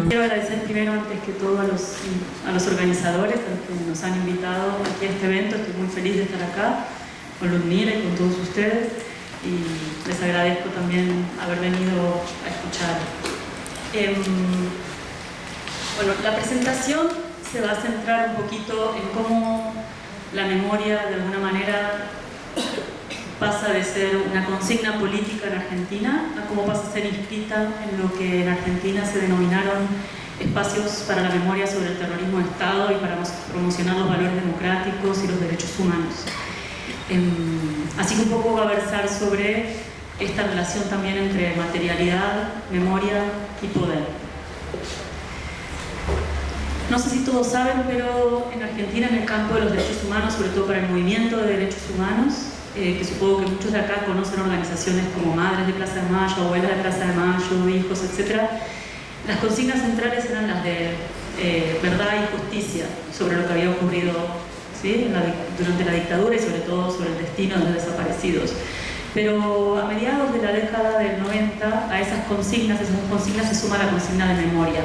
Quiero agradecer primero, antes que todo, a los organizadores, a los que nos han invitado aquí a este evento. Estoy muy feliz de estar acá con Ludmila y con todos ustedes, y les agradezco también haber venido a escuchar. Bueno, la presentación se va a centrar un poquito en cómo la memoria, de alguna manera, pasa de ser una consigna política en Argentina a cómo pasa a ser inscrita en lo que en Argentina se denominaron espacios para la memoria sobre el terrorismo de Estado y para promocionar los valores democráticos y los derechos humanos. Así que un poco va a versar sobre esta relación también entre materialidad, memoria y poder. No sé si todos saben, pero en Argentina, en el campo de los derechos humanos, sobre todo para el movimiento de derechos humanos, que supongo que muchos de acá conocen organizaciones como Madres de Plaza de Mayo, Abuelas de Plaza de Mayo, Hijos, etc. Las consignas centrales eran las de verdad y justicia sobre lo que había ocurrido, ¿sí?, durante la dictadura, y sobre todo sobre el destino de los desaparecidos. Pero a mediados de la década del 90, a esas consignas se suma la consigna de memoria,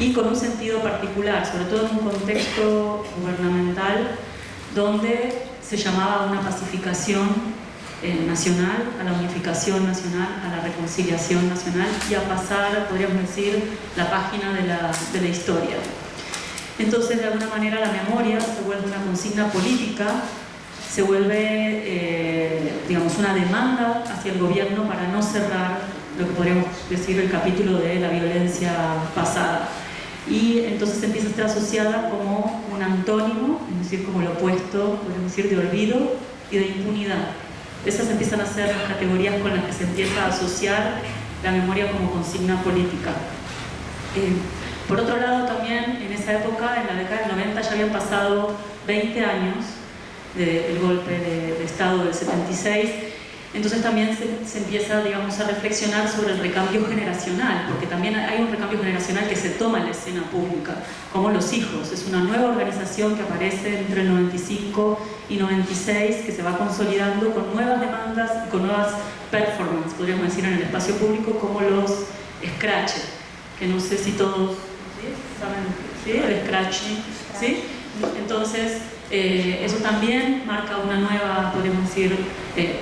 y con un sentido particular, sobre todo en un contexto gubernamental donde se llamaba a una pacificación nacional, a la unificación nacional, a la reconciliación nacional, y a pasar, podríamos decir, la página de la historia. Entonces, de alguna manera, la memoria se vuelve una consigna política, se vuelve, digamos, una demanda hacia el gobierno para no cerrar lo que podríamos decir el capítulo de la violencia pasada. Y entonces empieza a estar asociada como un antónimo, es decir, como lo opuesto, podemos decir, de olvido y de impunidad. Esas empiezan a ser las categorías con las que se empieza a asociar la memoria como consigna política. Por otro lado, también en esa época, en la década del 90, ya habían pasado 20 años del golpe de Estado del 76. Entonces también se empieza, digamos, a reflexionar sobre el recambio generacional, porque también hay un recambio generacional que se toma en la escena pública, como Los Hijos. Es una nueva organización que aparece entre el 95 y 96, que se va consolidando con nuevas demandas y con nuevas performances, podríamos decir, en el espacio público, como los scratches, que no sé si todos, ¿sí?, saben, ¿sí?, el scratching, ¿sí? Entonces, eso también marca una nueva, podemos decir,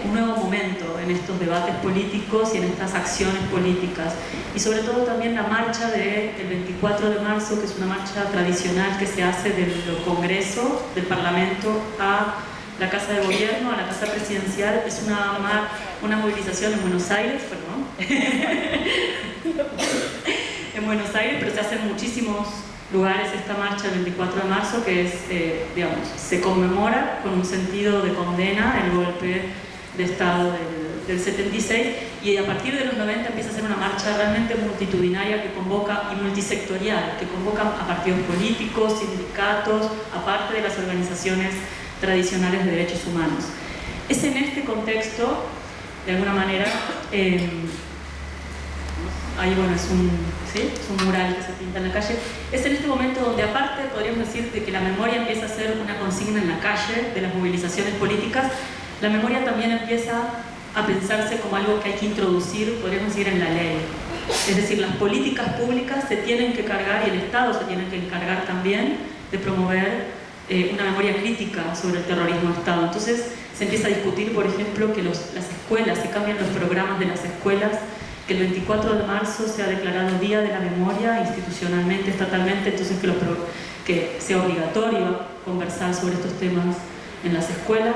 un nuevo momento en estos debates políticos y en estas acciones políticas. Y sobre todo también la marcha del 24 de marzo, que es una marcha tradicional que se hace del Congreso, del Parlamento, a la Casa de Gobierno, a la Casa Presidencial. Es una movilización en Buenos Aires, perdón, en Buenos Aires, pero se hace en muchísimos lugares esta marcha del 24 de marzo, que es, digamos, se conmemora con un sentido de condena el golpe de Estado del 76, y a partir de los 90 empieza a ser una marcha realmente multitudinaria que convoca, y multisectorial, que convoca a partidos políticos, sindicatos, aparte de las organizaciones tradicionales de derechos humanos. Es en este contexto, de alguna manera, ahí, bueno, es un mural que se pinta en la calle. Es en este momento donde, aparte, podríamos decir de que la memoria empieza a ser una consigna en la calle de las movilizaciones políticas, la memoria también empieza a pensarse como algo que hay que introducir, podríamos decir, en la ley. Es decir, las políticas públicas se tienen que cargar, y el Estado se tiene que encargar también de promover una memoria crítica sobre el terrorismo de Estado. Entonces se empieza a discutir, por ejemplo, que las escuelas, se cambian los programas de las escuelas, que el 24 de marzo se ha declarado Día de la Memoria institucionalmente, estatalmente, entonces que sea obligatorio conversar sobre estos temas en las escuelas.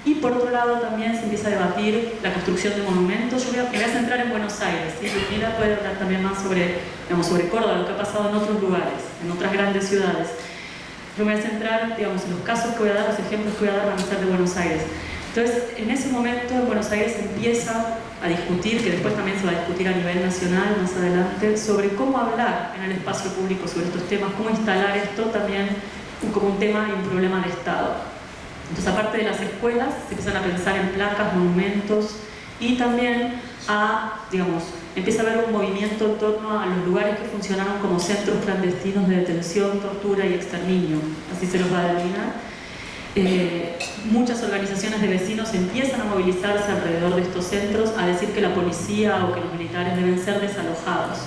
Y por otro lado también se empieza a debatir la construcción de monumentos. Me voy a centrar en Buenos Aires, ¿sí? Ludmila puede hablar también más sobre, digamos, sobre Córdoba, lo que ha pasado en otros lugares, en otras grandes ciudades. Yo me voy a centrar, digamos, en los casos que voy a dar, los ejemplos que voy a dar van a ser de Buenos Aires. Entonces, en ese momento en Buenos Aires se empieza a discutir, que después también se va a discutir a nivel nacional más adelante, sobre cómo hablar en el espacio público sobre estos temas, cómo instalar esto también como un tema y un problema de Estado. Entonces, aparte de las escuelas, se empiezan a pensar en placas, monumentos, y también digamos, empieza a haber un movimiento en torno a los lugares que funcionaron como centros clandestinos de detención, tortura y exterminio, así se los va a denominar. Muchas organizaciones de vecinos empiezan a movilizarse alrededor de estos centros, a decir que la policía o que los militares deben ser desalojados.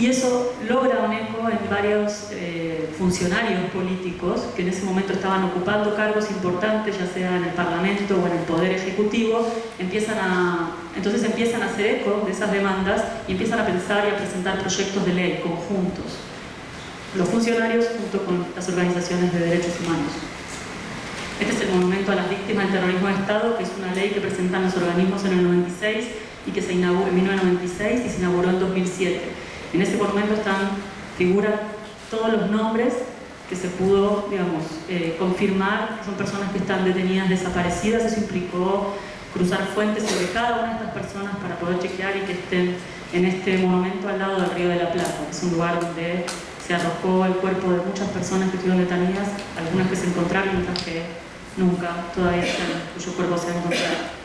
Y eso logra un eco en varios funcionarios políticos que en ese momento estaban ocupando cargos importantes, ya sea en el Parlamento o en el Poder Ejecutivo. Entonces empiezan a hacer eco de esas demandas y empiezan a pensar y a presentar proyectos de ley conjuntos, los funcionarios junto con las organizaciones de derechos humanos. Este es el Monumento a las Víctimas del Terrorismo de Estado, que es una ley que presentan los organismos en el 96 y que se inauguró en 1996 y se inauguró en 2007. En ese monumento figuran todos los nombres que se pudo, digamos, confirmar que son personas que están detenidas, desaparecidas. Eso implicó cruzar fuentes sobre cada una de estas personas para poder chequear y que estén en este monumento al lado del Río de la Plata. Es un lugar donde se arrojó el cuerpo de muchas personas que estuvieron detenidas, algunas que se encontraron y otras que nunca todavía están, cuyo cuerpo se ha encontrado.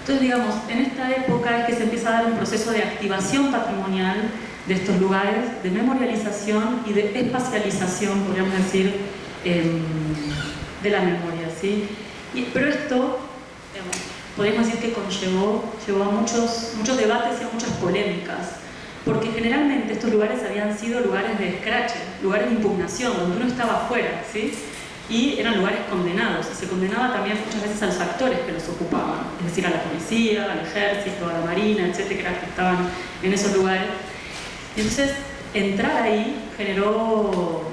Entonces, digamos, en esta época es que se empieza a dar un proceso de activación patrimonial de estos lugares, de memorialización y de espacialización, podríamos decir, de la memoria, ¿sí? Pero esto, digamos, podríamos decir que llevó a muchos debates y a muchas polémicas, porque generalmente estos lugares habían sido lugares de escrache, lugares de impugnación, donde uno estaba afuera, ¿sí? Y eran lugares condenados, y se condenaba también muchas veces a los actores que los ocupaban, es decir, a la policía, al ejército, a la marina, etcétera, que estaban en esos lugares. Y entonces, entrar ahí generó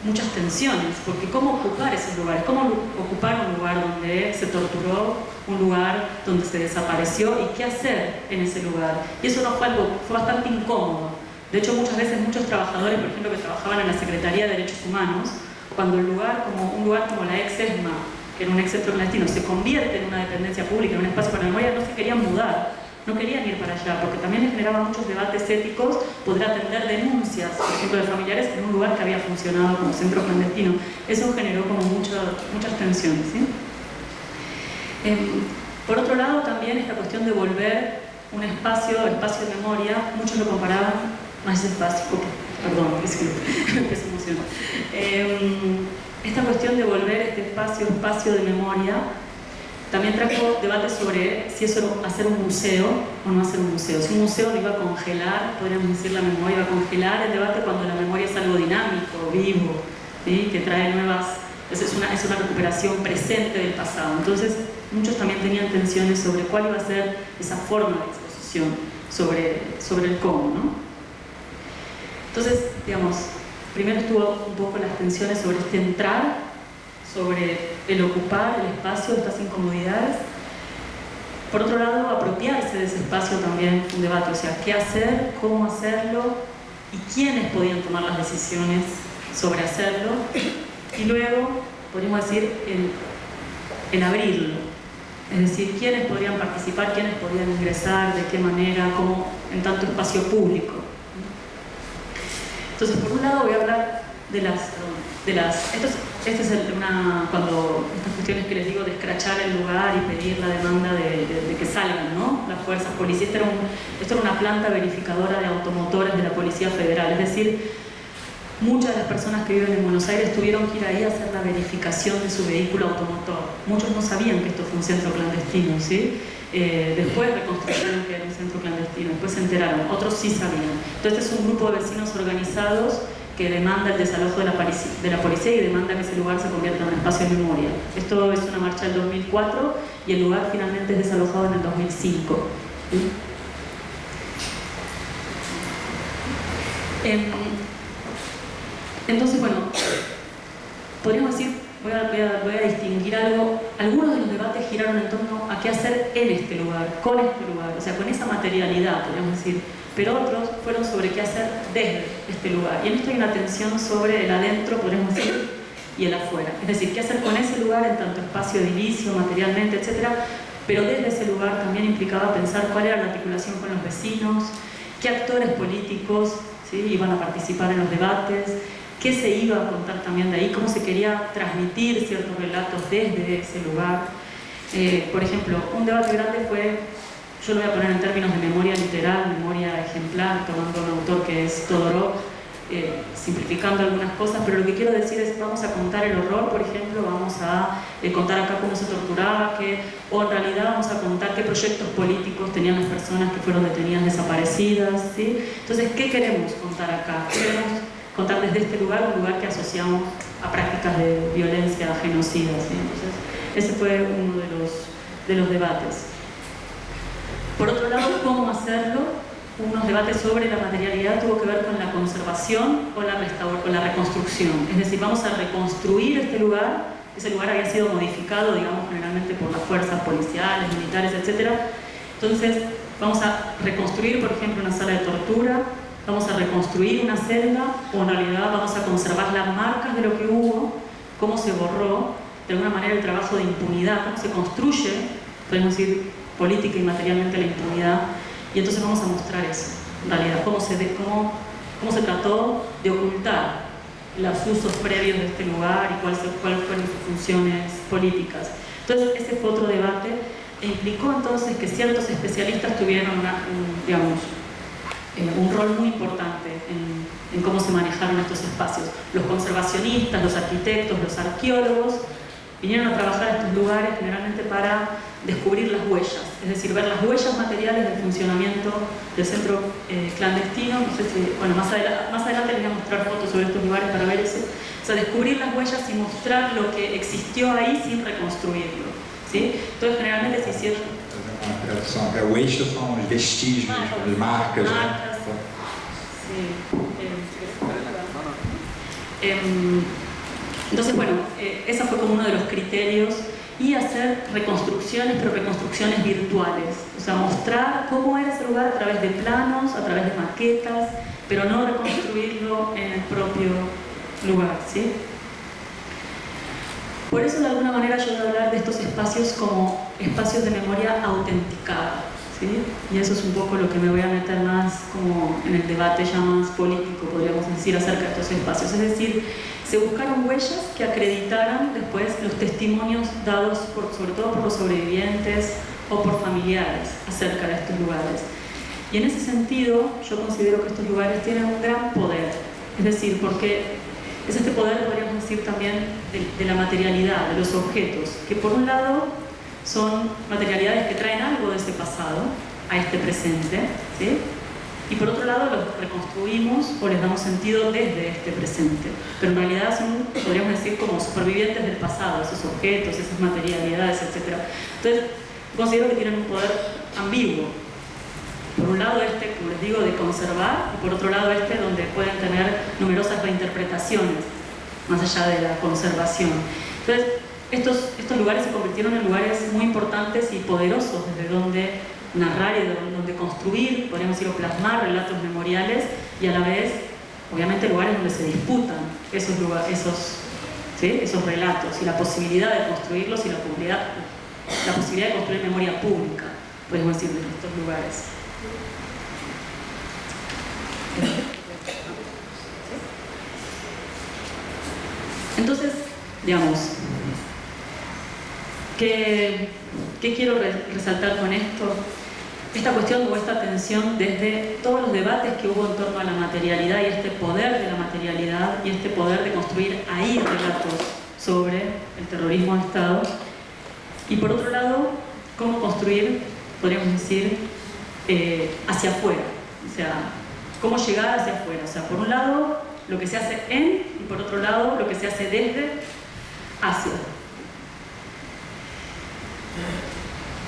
muchas tensiones, porque ¿cómo ocupar esos lugares? ¿Cómo ocupar un lugar donde se torturó, un lugar donde se desapareció, y qué hacer en ese lugar? Y eso fue bastante incómodo. De hecho, muchas veces muchos trabajadores, por ejemplo, que trabajaban en la Secretaría de Derechos Humanos, cuando un lugar como la ex-ESMA, que era un ex-centro clandestino, se convierte en una dependencia pública, en un espacio para la memoria, no se querían mudar, no querían ir para allá, porque también les generaba muchos debates éticos poder atender denuncias, por ejemplo, de familiares en un lugar que había funcionado como centro clandestino. Eso generó como muchas tensiones, ¿sí? Por otro lado, también esta cuestión de volver un espacio de memoria, muchos lo comparaban más espacio. Perdón, es que me empiezo a emocionar. Esta cuestión de volver este espacio de memoria, también trajo debates sobre si eso era hacer un museo o no hacer un museo. Si un museo lo iba a congelar, podríamos decir la memoria, iba a congelar el debate cuando la memoria es algo dinámico, vivo, ¿sí? Que trae es una recuperación presente del pasado. Entonces, muchos también tenían tensiones sobre cuál iba a ser esa forma de exposición, sobre el cómo, ¿no? Entonces, digamos, primero estuvo un poco las tensiones sobre este entrar, sobre el ocupar el espacio, estas incomodidades. Por otro lado, apropiarse de ese espacio también un debate, o sea, qué hacer, cómo hacerlo y quiénes podían tomar las decisiones sobre hacerlo. Y luego, podríamos decir, en abrirlo. Es decir, quiénes podrían participar, quiénes podían ingresar, de qué manera, cómo en tanto espacio público. Entonces, por un lado voy a hablar cuando estas cuestiones que les digo de escrachar el lugar y pedir la demanda de que salgan, ¿no? Las fuerzas policiales. Esto era una planta verificadora de automotores de la Policía Federal, es decir, muchas de las personas que viven en Buenos Aires tuvieron que ir ahí a hacer la verificación de su vehículo automotor. Muchos no sabían que esto fue un centro clandestino, ¿sí? Después reconstruyeron que era un centro clandestino, después se enteraron, otros sí sabían. Entonces es un grupo de vecinos organizados que demanda el desalojo de la policía y demanda que ese lugar se convierta en un espacio de memoria. Esto es una marcha del 2004 y el lugar finalmente es desalojado en el 2005. ¿Sí? Entonces, bueno, podríamos decir, voy a distinguir algo. Algunos de los debates giraron en torno a qué hacer en este lugar, con este lugar, o sea, con esa materialidad, podríamos decir. Pero otros fueron sobre qué hacer desde este lugar. Y en esto hay una tensión sobre el adentro, podríamos decir, y el afuera. Es decir, qué hacer con ese lugar en tanto espacio edilicio, materialmente, etc. Pero desde ese lugar también implicaba pensar cuál era la articulación con los vecinos, qué actores políticos, ¿sí?, iban a participar en los debates, qué se iba a contar también de ahí, cómo se quería transmitir ciertos relatos desde ese lugar. Por ejemplo, un debate grande fue, yo lo voy a poner en términos de memoria literal, memoria ejemplar, tomando un autor que es Todorov, simplificando algunas cosas, pero lo que quiero decir es, vamos a contar el horror, por ejemplo, vamos a contar acá cómo se torturaba, o en realidad vamos a contar qué proyectos políticos tenían las personas que fueron detenidas, desaparecidas, ¿sí? Entonces, ¿qué queremos contar acá? Queremos contar desde este lugar, un lugar que asociamos a prácticas de violencia genocida, ¿sí? Entonces, ese fue uno de los debates. Por otro lado, ¿cómo hacerlo? Unos debates sobre la materialidad tuvo que ver con la conservación o la reconstrucción. Es decir, vamos a reconstruir este lugar. Ese lugar había sido modificado, digamos, generalmente por las fuerzas policiales, militares, etc. Entonces, vamos a reconstruir, por ejemplo, una sala de tortura, vamos a reconstruir una celda, o en realidad vamos a conservar las marcas de lo que hubo, cómo se borró, de alguna manera el trabajo de impunidad, cómo se construye, podemos decir, política y materialmente la impunidad. Y entonces vamos a mostrar eso, en realidad, cómo se trató de ocultar los usos previos de este lugar y cuáles fueron sus funciones políticas. Entonces, ese fue otro debate e implicó entonces que ciertos especialistas tuvieron un rol muy importante en cómo se manejaron estos espacios. Los conservacionistas, los arquitectos, los arqueólogos vinieron a trabajar en estos lugares generalmente para descubrir las huellas, es decir, ver las huellas materiales del funcionamiento del centro clandestino. No sé si, bueno, más adelante les voy a mostrar fotos sobre estos lugares para ver eso. O sea, descubrir las huellas y mostrar lo que existió ahí sin reconstruirlo, ¿sí? Entonces, generalmente se hicieron... Huellas son los vestigios, las marcas. Sí. Entonces, bueno, ese fue como uno de los criterios, y hacer reconstrucciones, pero reconstrucciones virtuales. O sea, mostrar cómo era ese lugar a través de planos, a través de maquetas, pero no reconstruirlo en el propio lugar, ¿sí? Por eso, de alguna manera, yo voy a hablar de estos espacios como espacios de memoria autenticada, ¿sí? Y eso es un poco lo que me voy a meter más como en el debate ya más político, podríamos decir, acerca de estos espacios. Es decir, se buscaron huellas que acreditaran después los testimonios dados sobre todo por los sobrevivientes o por familiares acerca de estos lugares. Y en ese sentido, yo considero que estos lugares tienen un gran poder. Es decir, porque es este poder, podríamos decir también, de la materialidad, de los objetos, que por un lado son materialidades que traen algo de ese pasado a este presente, ¿sí? Y por otro lado los reconstruimos o les damos sentido desde este presente. Pero en realidad son, podríamos decir, como supervivientes del pasado, esos objetos, esas materialidades, etc. Entonces, considero que tienen un poder ambiguo. Por un lado como les digo, de conservar, y por otro lado donde pueden tener numerosas reinterpretaciones, más allá de la conservación. Entonces, estos lugares se convirtieron en lugares muy importantes y poderosos desde donde narrar y de donde construir, podríamos decir, o plasmar relatos memoriales, y a la vez, obviamente, lugares donde se disputan esos relatos y la posibilidad de construirlos y la posibilidad de construir memoria pública, podemos decir, de estos lugares. Entonces, digamos, ¿qué quiero resaltar con esto? Esta cuestión o esta tensión desde todos los debates que hubo en torno a la materialidad y este poder de la materialidad y este poder de construir ahí relatos sobre el terrorismo de Estado. Y por otro lado, cómo construir, podríamos decir, hacia afuera. O sea, cómo llegar hacia afuera. O sea, por un lado, lo que se hace en, y por otro lado, lo que se hace desde, hacia.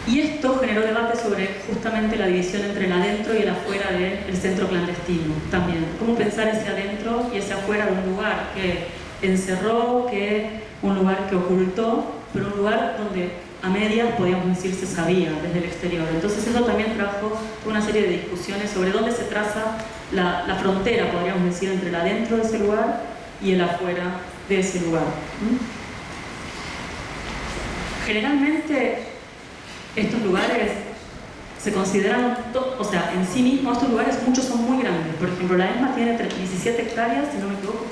Y esto generó debate sobre justamente la división entre el adentro y el afuera del centro clandestino también. Cómo pensar ese adentro y ese afuera de un lugar que encerró, un lugar que ocultó, pero un lugar donde a medias, podríamos decir, se sabía desde el exterior. Entonces eso también trajo una serie de discusiones sobre dónde se traza la frontera, podríamos decir, entre el adentro de ese lugar y el afuera de ese lugar. Generalmente estos lugares se consideran, o sea, en sí mismos estos lugares, muchos son muy grandes. Por ejemplo, la ESMA tiene 17 hectáreas, si no me equivoco,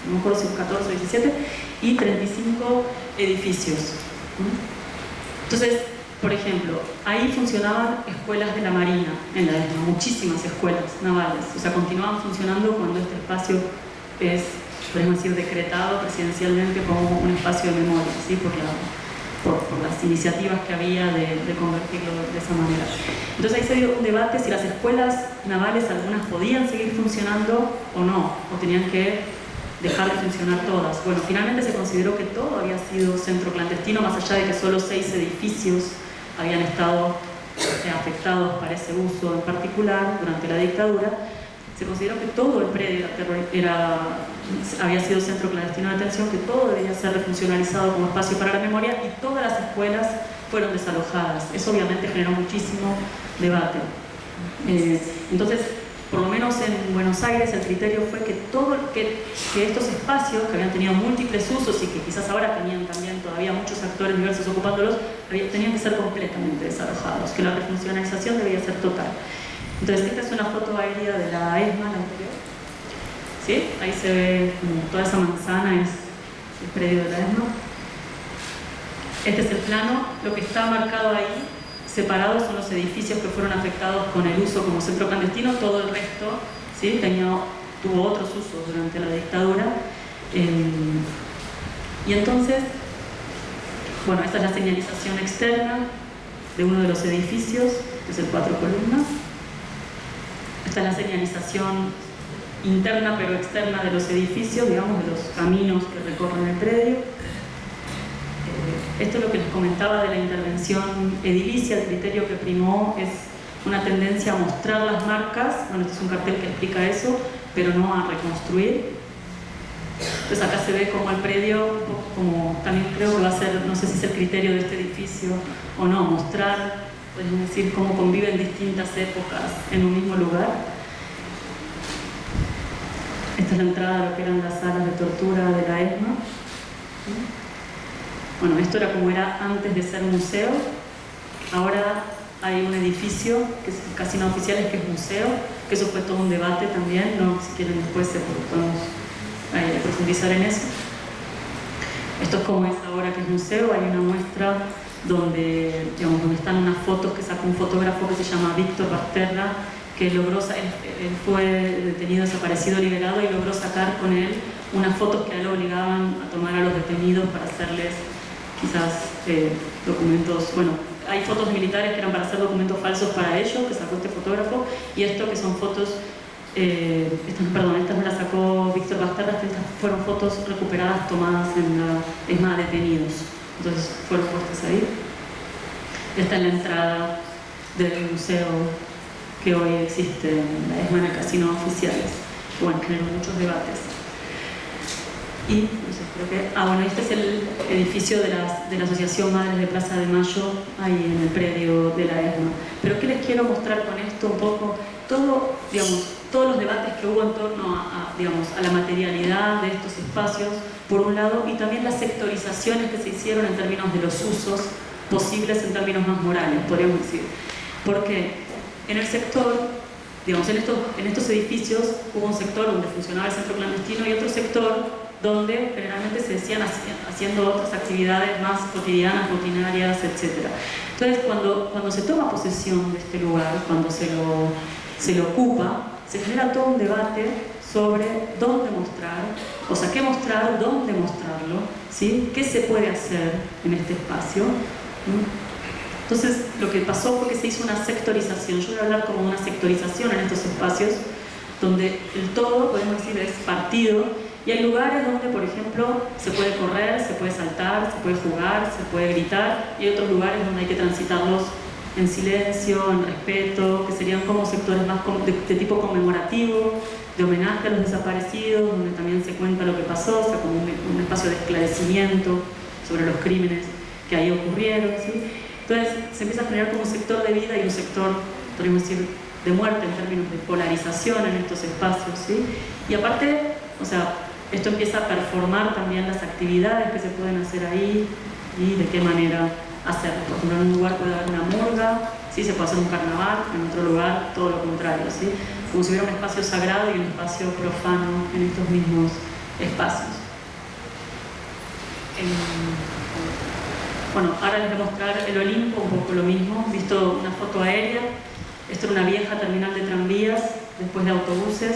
no me acuerdo si 14 o 17, y 35 edificios. Entonces, por ejemplo, ahí funcionaban escuelas de la Marina en la ESMA, muchísimas escuelas navales, o sea, continuaban funcionando cuando este espacio es, podemos decir, decretado presidencialmente como un espacio de memoria, ¿sí? por las iniciativas que había de convertirlo de esa manera. Entonces ahí se dio un debate si las escuelas navales algunas podían seguir funcionando o no, o tenían que dejar de funcionar todas. Bueno, finalmente se consideró que todo había sido centro clandestino, más allá de que solo 6 edificios habían estado afectados para ese uso en particular durante la dictadura. Se consideró que todo el predio había sido centro clandestino de detención, que todo debía ser refuncionalizado como espacio para la memoria, y todas las escuelas fueron desalojadas. Eso obviamente generó muchísimo debate. Entonces, por lo menos en Buenos Aires, el criterio fue que estos espacios, que habían tenido múltiples usos y que quizás ahora tenían también todavía muchos actores diversos ocupándolos, tenían que ser completamente desalojados, que la refuncionalización debía ser total. Entonces, esta es una foto aérea de la ESMA, la anterior. ¿Sí? Ahí se ve toda esa manzana, es el predio de la ESMA. Este es el plano. Lo que está marcado ahí, separado, son los edificios que fueron afectados con el uso como centro clandestino. Todo el resto, ¿sí? Tuvo otros usos durante la dictadura. Y entonces, bueno, esta es la señalización externa de uno de los edificios, que es el 4 columnas. Esta es la señalización interna pero externa de los edificios, digamos, de los caminos que recorren el predio. Esto es lo que les comentaba de la intervención edilicia. El criterio que primó es una tendencia a mostrar las marcas. Bueno, este es un cartel que explica eso, pero no a reconstruir. Entonces acá se ve como el predio, como también creo que va a ser, no sé si es el criterio de este edificio o no, mostrar, podemos decir, cómo conviven distintas épocas en un mismo lugar. Esta es la entrada a lo que eran las salas de tortura de la ESMA. Bueno, esto era como era antes de ser museo. Ahora hay un edificio que es casi no oficial, es que es museo, que eso fue todo un debate también, ¿no? Si quieren después podemos profundizar en eso. Esto es como es ahora que es museo. Hay una muestra donde están unas fotos que sacó un fotógrafo que se llama Víctor Basterra, que logró, él fue detenido, desaparecido, liberado, y logró sacar con él unas fotos que a él obligaban a tomar a los detenidos para hacerles quizás documentos, bueno, hay fotos militares que eran para hacer documentos falsos para ellos, que sacó este fotógrafo, y esto que son fotos, estas me las sacó Víctor Basterra, estas fueron fotos recuperadas, tomadas en la ESMA de detenidos, entonces fueron puestas ahí. Esta es la entrada del museo que hoy existe en la ESMA, en el casino oficiales, que bueno, generó muchos debates. Y, no sé, creo que, bueno, este es el edificio de la Asociación Madres de Plaza de Mayo, ahí en el predio de la ESMA. Pero ¿qué les quiero mostrar con esto? Un poco, todos los debates que hubo en torno a la materialidad de estos espacios, por un lado, y también las sectorizaciones que se hicieron en términos de los usos posibles en términos más morales, podríamos decir. Porque en el sector, en estos edificios hubo un sector donde funcionaba el centro clandestino y otro sector donde generalmente se decían haciendo otras actividades más cotidianas, rutinarias, etc. Entonces, cuando se toma posesión de este lugar, cuando se lo ocupa, se genera todo un debate sobre dónde mostrar, o sea, qué mostrar, dónde mostrarlo, ¿sí? ¿Qué se puede hacer en este espacio? Entonces, lo que pasó fue que se hizo una sectorización. Yo voy a hablar como una sectorización en estos espacios, donde el todo, podemos decir, es partido. Y hay lugares donde, por ejemplo, se puede correr, se puede saltar, se puede jugar, se puede gritar, y hay otros lugares donde hay que transitarlos en silencio, en respeto, que serían como sectores más de tipo conmemorativo, de homenaje a los desaparecidos, donde también se cuenta lo que pasó, o sea, como un espacio de esclarecimiento sobre los crímenes que ahí ocurrieron, ¿sí? Entonces se empieza a generar como un sector de vida y un sector, podríamos decir, de muerte en términos de polarización en estos espacios, ¿sí? Y aparte, o sea, esto empieza a performar también las actividades que se pueden hacer ahí y de qué manera hacerlo. Por ejemplo, en un lugar puede haber una murga, ¿sí? Se puede hacer un carnaval, en otro lugar todo lo contrario, ¿sí? Como si hubiera un espacio sagrado y un espacio profano en estos mismos espacios. Bueno, ahora les voy a mostrar el Olimpo, un poco lo mismo, visto una foto aérea. Esto era una vieja terminal de tranvías, después de autobuses,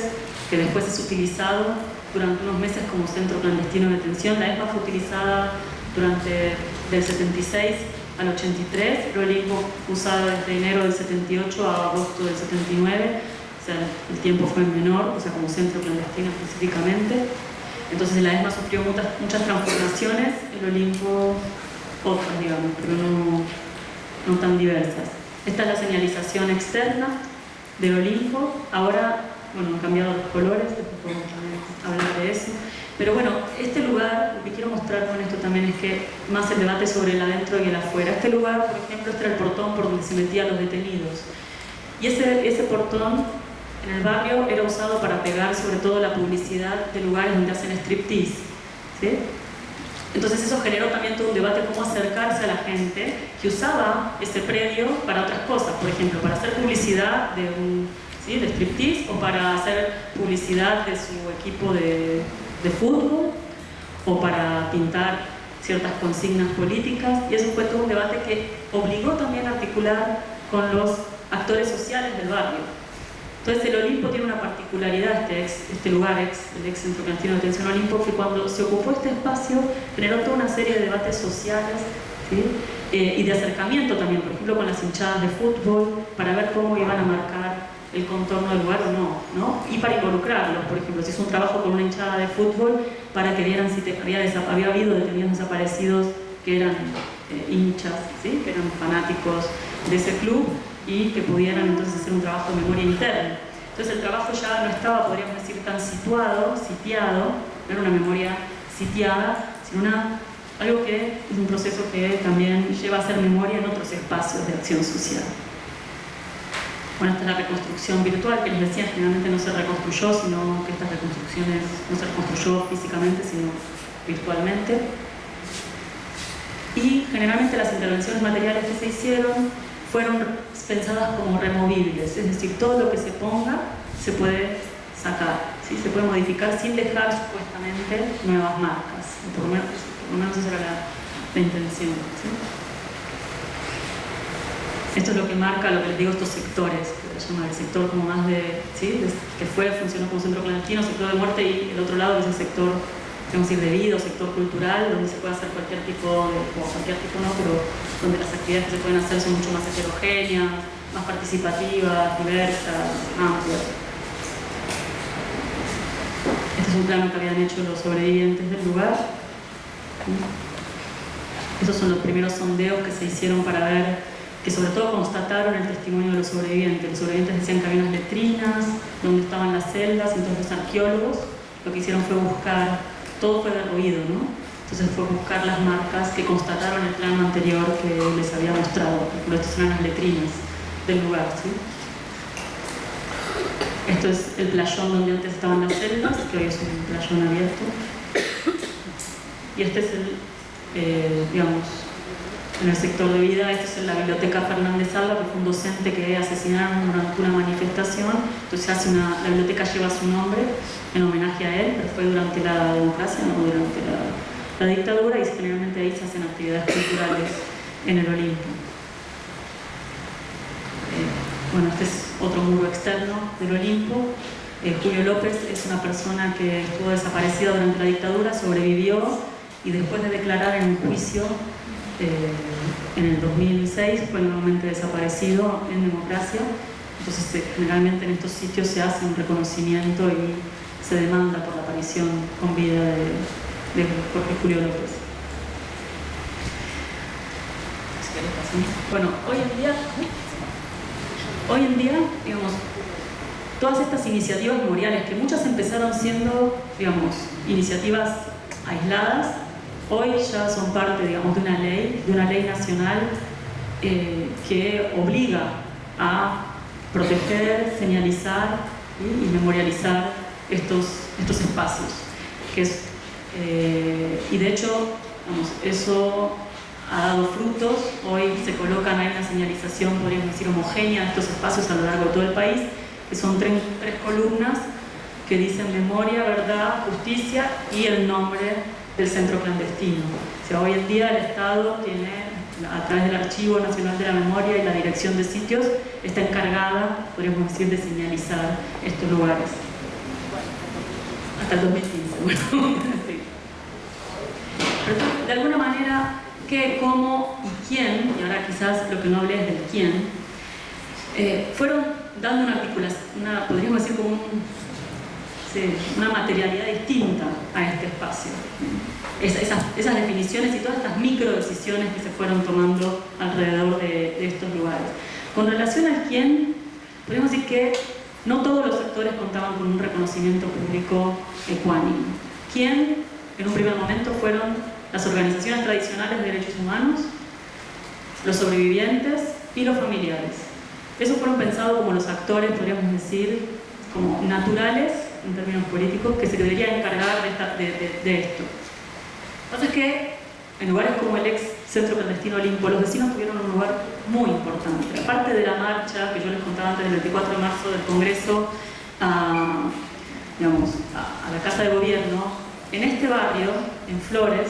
que después es utilizado durante unos meses como centro clandestino de detención. La ESMA fue utilizada del 76 al 83, el Olimpo fue usado desde enero del 78 a agosto del 79, o sea, el tiempo fue menor, o sea, como centro clandestino específicamente. Entonces la ESMA sufrió muchas transformaciones, el Olimpo otras, digamos, pero no tan diversas. Esta es la señalización externa del Olimpo. Ahora, bueno, han cambiado los colores, después podemos también hablar de eso. Pero bueno, este lugar, lo que quiero mostrar con esto también es que más el debate sobre el adentro y el afuera. Este lugar, por ejemplo, este era el portón por donde se metían los detenidos. Y ese portón en el barrio era usado para pegar sobre todo la publicidad de lugares donde hacen striptease, ¿sí? Entonces eso generó también todo un debate cómo acercarse a la gente que usaba ese predio para otras cosas, por ejemplo, para hacer publicidad de striptease o para hacer publicidad de su equipo de fútbol o para pintar ciertas consignas políticas, y eso fue todo un debate que obligó también a articular con los actores sociales del barrio. Entonces el Olimpo tiene una particularidad, este lugar, el ex centro clandestino de detención Olimpo, que cuando se ocupó este espacio generó toda una serie de debates sociales, ¿sí? Y de acercamiento también, por ejemplo con las hinchadas de fútbol, para ver cómo iban a marcar el contorno del lugar o no, y para involucrarlos, por ejemplo, se hizo un trabajo con una hinchada de fútbol para que vieran si había habido detenidos desaparecidos que eran hinchas, ¿sí? Que eran fanáticos de ese club, y que pudieran entonces hacer un trabajo de memoria interna. Entonces el trabajo ya no estaba, podríamos decir, tan sitiado, no era una memoria sitiada, sino algo que es un proceso que también lleva a hacer memoria en otros espacios de acción social. Bueno, esta es la reconstrucción virtual que les decía, generalmente no se reconstruyó, sino que estas reconstrucciones no se reconstruyó físicamente, sino virtualmente. Y generalmente las intervenciones materiales que se hicieron fueron pensadas como removibles, es decir, todo lo que se ponga se puede sacar, ¿sí? Se puede modificar sin dejar supuestamente nuevas marcas, por lo menos esa era la intención, ¿sí? Esto es lo que marca, lo que les digo, estos sectores, que se llama el sector como más que funcionó como centro clandestino, sector de muerte, y el otro lado que es el sector, digamos, de vida, sector cultural, donde se puede hacer cualquier tipo pero donde las actividades que se pueden hacer son mucho más heterogéneas, más participativas, diversas, amplias. Este es un plano que habían hecho los sobrevivientes del lugar. Esos son los primeros sondeos que se hicieron para ver, que sobre todo constataron el testimonio de los sobrevivientes. Los sobrevivientes decían que había unas letrinas donde estaban las celdas, entonces los arqueólogos lo que hicieron fue buscar, todo fue derruido, ¿no? Entonces fue buscar las marcas que constataron el plano anterior que les había mostrado. Por ejemplo, estas son las letrinas del lugar, ¿sí? Esto es el playón donde antes estaban las celdas, que hoy es un playón abierto. Y este es en el sector de vida, esta es la biblioteca Fernández Alba, que fue un docente que asesinaron durante una manifestación. Entonces la biblioteca lleva su nombre en homenaje a él, pero fue durante la democracia, no durante la dictadura, y generalmente ahí se hacen actividades culturales en el Olimpo. Bueno, este es otro muro externo del Olimpo. Julio López es una persona que estuvo desaparecida durante la dictadura, sobrevivió, y después de declarar en un juicio en el 2006 fue nuevamente desaparecido en democracia. Entonces generalmente en estos sitios se hace un reconocimiento y se demanda por la aparición con vida de Jorge Julio López. Bueno, hoy en día, digamos, todas estas iniciativas memoriales, que muchas empezaron siendo, digamos, iniciativas aisladas, hoy ya son parte, digamos, de una ley nacional que obliga a proteger, señalizar y memorializar estos espacios. Y de hecho, digamos, eso ha dado frutos. Hoy se colocan, hay una señalización, podríamos decir, homogénea de estos espacios a lo largo de todo el país, que son tres columnas que dicen memoria, verdad, justicia y el nombre del centro clandestino. O sea, hoy en día el Estado tiene, a través del Archivo Nacional de la Memoria y la Dirección de Sitios, está encargada, podríamos decir, de señalizar estos lugares hasta el 2015. bueno, sí. Pero de alguna manera, qué, cómo y quién, y ahora quizás lo que no hablé es del quién, fueron dando una articulación, podríamos decir como una materialidad distinta a este espacio. Esas definiciones y todas estas micro decisiones que se fueron tomando alrededor de estos lugares. Con relación al quién, podemos decir que no todos los sectores contaban con un reconocimiento público ecuánime. ¿Quién? En un primer momento fueron las organizaciones tradicionales de derechos humanos, los sobrevivientes y los familiares. Esos fueron pensados como los actores, podríamos decir, como naturales, en términos políticos, que se deberían encargar de esto. Lo que pasa es que en lugares como el ex centro clandestino Olimpo, los vecinos tuvieron un lugar muy importante. Aparte de la marcha que yo les contaba antes, del 24 de marzo del Congreso a la Casa de Gobierno, en este barrio, en Flores,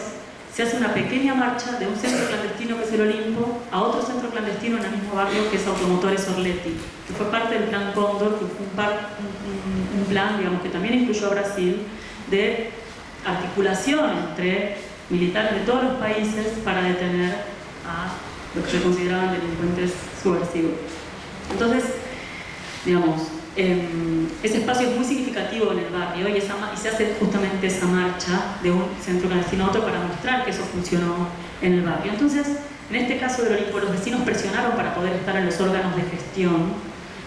se hace una pequeña marcha de un centro clandestino que es el Olimpo a otro centro clandestino en el mismo barrio que es Automotores Orletti, que fue parte del Plan Cóndor, que fue un plan, digamos, que también incluyó a Brasil, de articulación entre militares de todos los países para detener a lo que se consideraban delincuentes subversivos. Entonces, digamos, ese espacio es muy significativo en el barrio y se hace justamente esa marcha de un centro clandestino a otro para mostrar que eso funcionó en el barrio. Entonces, en este caso del Olimpo, los vecinos presionaron para poder estar en los órganos de gestión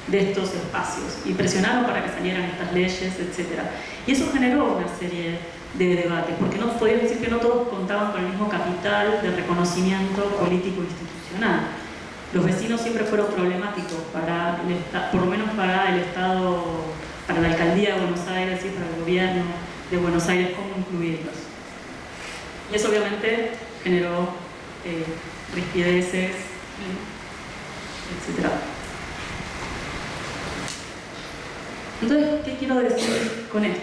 de estos espacios y presionaron para que salieran estas leyes, etc. Y eso generó una serie de debates, porque no podríamos decir que no todos contaban con el mismo capital de reconocimiento político e institucional. Los vecinos siempre fueron problemáticos por lo menos para el Estado, para la Alcaldía de Buenos Aires y para el gobierno de Buenos Aires, cómo incluirlos. Y eso obviamente generó rispideces, etc. Entonces, ¿qué quiero decir con esto?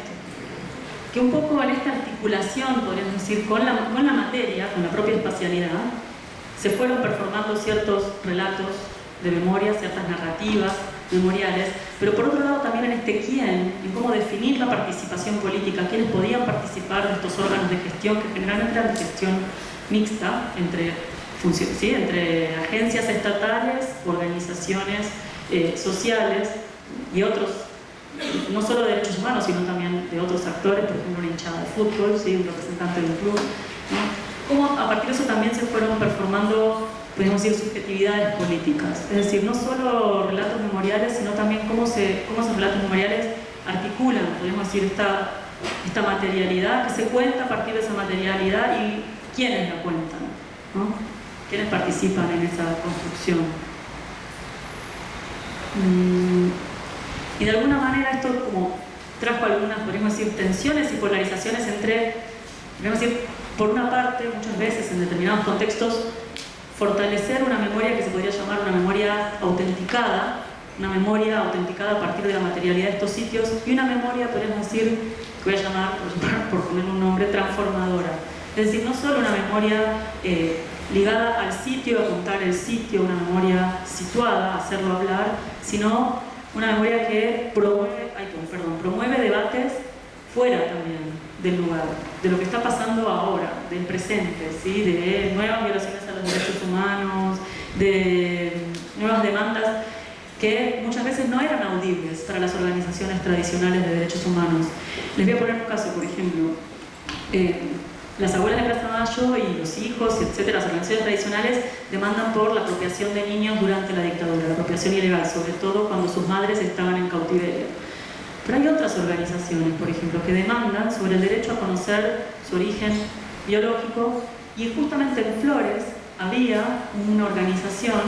Que un poco en esta articulación, podríamos decir, con la materia, con la propia espacialidad, se fueron performando ciertos relatos de memoria, ciertas narrativas memoriales, pero por otro lado también en este quién, en cómo definir la participación política, quiénes podían participar de estos órganos de gestión, que generalmente eran de gestión mixta entre agencias estatales, organizaciones sociales y otros, no solo de derechos humanos, sino también de otros actores, por ejemplo una hinchada de fútbol, ¿sí? Un representante de un club, ¿no? Cómo a partir de eso también se fueron performando, podemos decir, subjetividades políticas. Es decir, no solo relatos memoriales, sino también cómo esos relatos memoriales articulan, podemos decir, esta materialidad que se cuenta a partir de esa materialidad y quiénes la cuentan, ¿no? Quiénes participan en esa construcción. Y de alguna manera esto como trajo algunas, podríamos decir, tensiones y polarizaciones entre, podríamos decir, por una parte, muchas veces en determinados contextos, fortalecer una memoria que se podría llamar una memoria autenticada a partir de la materialidad de estos sitios, y una memoria, podríamos decir, que voy a llamar, por poner un nombre, transformadora. Es decir, no solo una memoria ligada al sitio, a contar el sitio, una memoria situada, hacerlo hablar, sino una memoria que promueve debates fuera también del lugar, de lo que está pasando ahora, del presente, ¿sí? De nuevas violaciones a los derechos humanos, de nuevas demandas que muchas veces no eran audibles para las organizaciones tradicionales de derechos humanos. Les voy a poner un caso, por ejemplo. Las abuelas de Plaza Mayo y los hijos, etcétera, las organizaciones tradicionales demandan por la apropiación de niños durante la dictadura, la apropiación ilegal, sobre todo cuando sus madres estaban en cautiverio. Pero hay otras organizaciones, por ejemplo, que demandan sobre el derecho a conocer su origen biológico, y justamente en Flores había una organización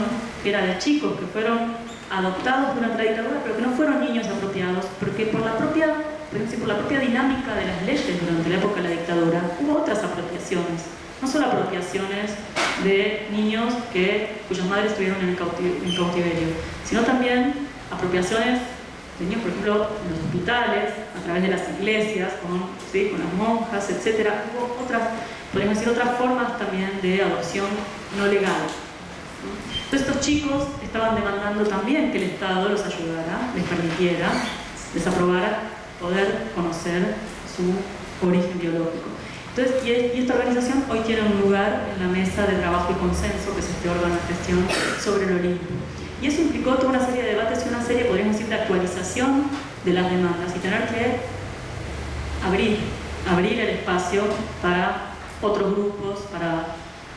que era de chicos que fueron adoptados durante la dictadura, pero que no fueron niños apropiados, porque por la propia dinámica de las leyes durante la época de la dictadura hubo otras apropiaciones, no solo apropiaciones de niños cuyas madres estuvieron en cautiverio, sino también apropiaciones de niños, por ejemplo, en los hospitales, a través de las iglesias, con las monjas, etc. Hubo podríamos decir, otras formas también de adopción no legal. Entonces estos chicos estaban demandando también que el Estado los ayudara, les permitiera, les aprobara poder conocer su origen biológico. Entonces, y esta organización hoy tiene un lugar en la mesa de trabajo y consenso, que es este órgano de gestión sobre el Olimpo. Y eso implicó toda una serie de debates y una serie, podríamos decir, de actualización de las demandas y tener que abrir el espacio para otros grupos, para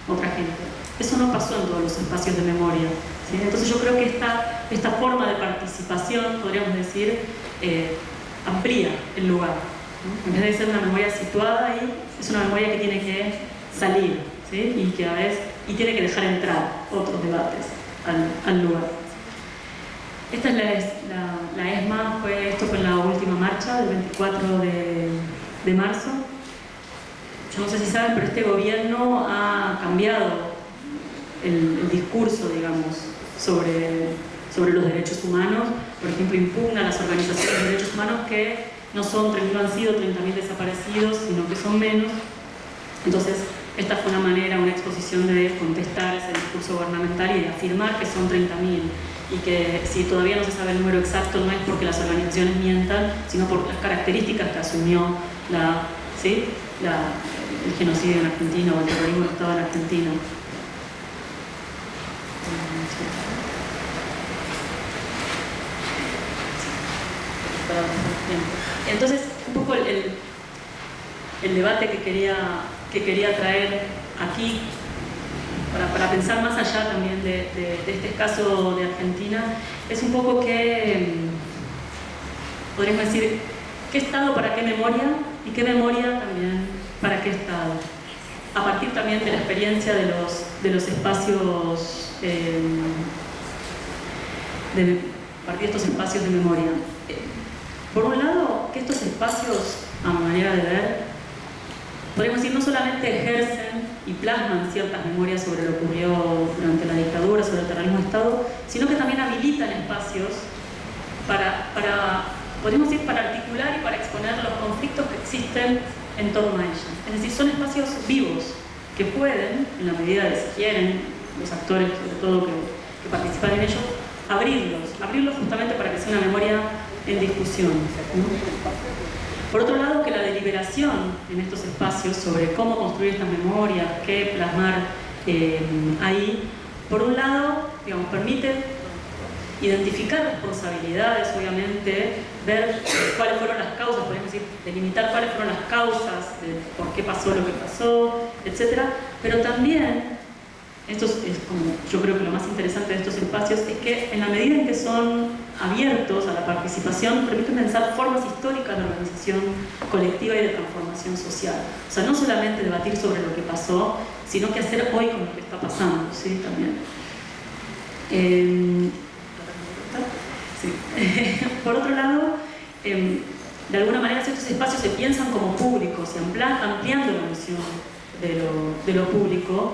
otra gente. Eso no pasó en todos los espacios de memoria, ¿sí? Entonces yo creo que esta forma de participación, podríamos decir, amplía el lugar, ¿no? En vez de ser una memoria situada ahí, es una memoria que tiene que salir, ¿sí? Y que a veces tiene que dejar entrar otros debates al lugar. Esta es la ESMA, esto fue en la última marcha del 24 de marzo. Yo no sé si saben, pero este gobierno ha cambiado el discurso, digamos, sobre los derechos humanos. Por ejemplo, impugna a las organizaciones de derechos humanos que no han sido 30.000 desaparecidos, sino que son menos. Entonces, esta fue una exposición de contestar ese discurso gubernamental y de afirmar que son 30.000, y que si todavía no se sabe el número exacto no es porque las organizaciones mientan, sino por las características que asumió el genocidio en Argentina o el terrorismo del Estado en Argentina. Entonces, un poco el debate que quería traer aquí, para pensar más allá también de este caso de Argentina, es un poco que, podríamos decir, qué Estado para qué memoria, y qué memoria también para qué Estado. A partir también de la experiencia de los espacios, a partir de estos espacios de memoria. Por un lado, que estos espacios, a manera de ver, podríamos decir, no solamente ejercen y plasman ciertas memorias sobre lo que ocurrió durante la dictadura, sobre el terrorismo de Estado, sino que también habilitan espacios podríamos decir, para articular y para exponer los conflictos que existen en torno a ella. Es decir, son espacios vivos que pueden, en la medida de si quieren, los actores sobre todo que participan en ellos, abrirlos justamente para que sea una memoria en discusión, ¿no? Por otro lado, que la deliberación en estos espacios sobre cómo construir estas memorias, qué plasmar ahí, por un lado, digamos, permite identificar responsabilidades, obviamente, ver cuáles fueron las causas, podemos decir, delimitar cuáles fueron las causas de por qué pasó lo que pasó, etc. Pero también, esto es como, yo creo que lo más interesante de estos espacios es que en la medida en que son abiertos a la participación, permiten pensar formas históricas de organización colectiva y de transformación social. O sea, no solamente debatir sobre lo que pasó, sino qué hacer hoy con lo que está pasando, ¿sí? También. Sí. Por otro lado, de alguna manera, si estos espacios se piensan como públicos y ampliando la noción de lo público,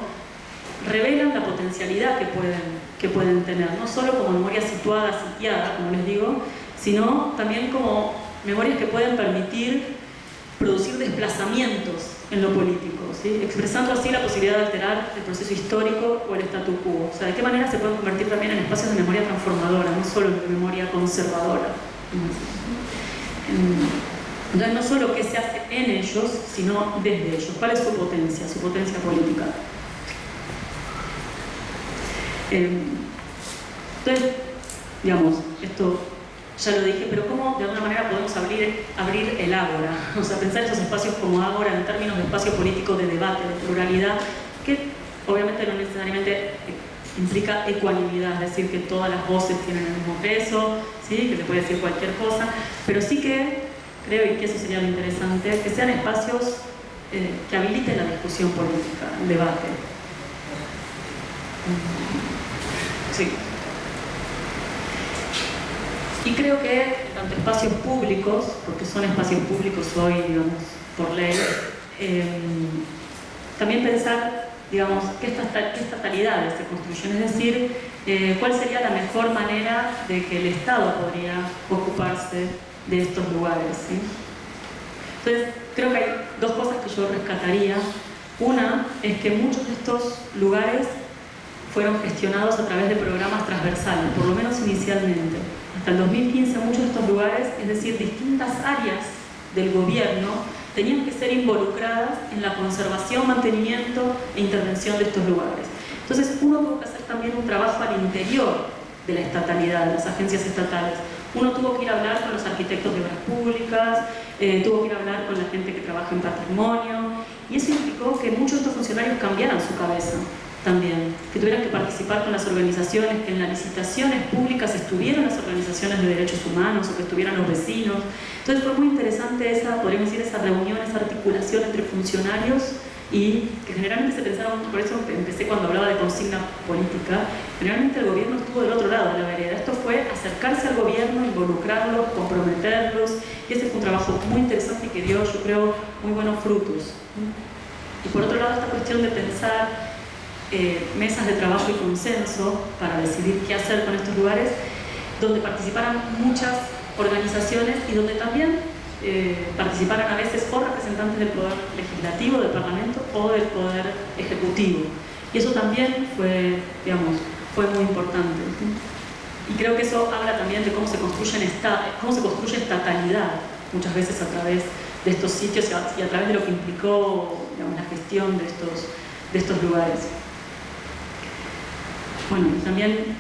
revelan la potencialidad que pueden tener, no solo como memoria situada, sitiada, como les digo, sino también como memorias que pueden permitir producir desplazamientos en lo político, ¿sí? Expresando así la posibilidad de alterar el proceso histórico o el statu quo. O sea, de qué manera se pueden convertir también en espacios de memoria transformadora, no solo en memoria conservadora. Entonces, no solo qué se hace en ellos, sino desde ellos. ¿Cuál es su potencia política? Entonces, digamos, esto ya lo dije, pero ¿cómo de alguna manera podemos abrir el ágora? O sea, pensar estos espacios como ágora en términos de espacio político de debate, de pluralidad, que obviamente no necesariamente implica ecuanimidad, es decir, que todas las voces tienen el mismo peso, ¿sí? Que se puede decir cualquier cosa, pero sí que creo, y que eso sería lo interesante, que sean espacios que habiliten la discusión política, el debate. Sí. Y creo que tanto espacios públicos, porque son espacios públicos hoy, digamos, por ley, también pensar, digamos, qué estatalidades se construyen, es decir, cuál sería la mejor manera de que el Estado podría ocuparse de estos lugares, ¿sí? Entonces, creo que hay dos cosas que yo rescataría. Una es que muchos de estos lugares fueron gestionados a través de programas transversales, por lo menos inicialmente. Hasta el 2015 muchos de estos lugares, es decir, distintas áreas del gobierno, tenían que ser involucradas en la conservación, mantenimiento e intervención de estos lugares. Entonces uno tuvo que hacer también un trabajo al interior de la estatalidad, de las agencias estatales. Uno tuvo que ir a hablar con los arquitectos de obras públicas, tuvo que ir a hablar con la gente que trabaja en patrimonio, y eso implicó que muchos de estos funcionarios cambiaran su cabeza también, que tuvieran que participar con las organizaciones, que en las licitaciones públicas estuvieran las organizaciones de derechos humanos o que estuvieran los vecinos. Entonces fue muy interesante esa, podríamos decir, esa reunión, esa articulación entre funcionarios y que generalmente se pensaron, por eso empecé cuando hablaba de consigna política, generalmente el gobierno estuvo del otro lado de la vereda. Esto fue acercarse al gobierno, involucrarlos, comprometerlos, y ese fue un trabajo muy interesante y que dio, yo creo, muy buenos frutos. Y por otro lado, esta cuestión de pensar mesas de trabajo y consenso para decidir qué hacer con estos lugares, donde participaran muchas organizaciones y donde también participaran a veces o representantes del poder legislativo, del parlamento o del poder ejecutivo. Y eso también fue, digamos, fue muy importante. Y creo que eso habla también de cómo se construye estatalidad, muchas veces a través de estos sitios y a través de lo que implicó, digamos, la gestión de estos lugares. Bueno, y también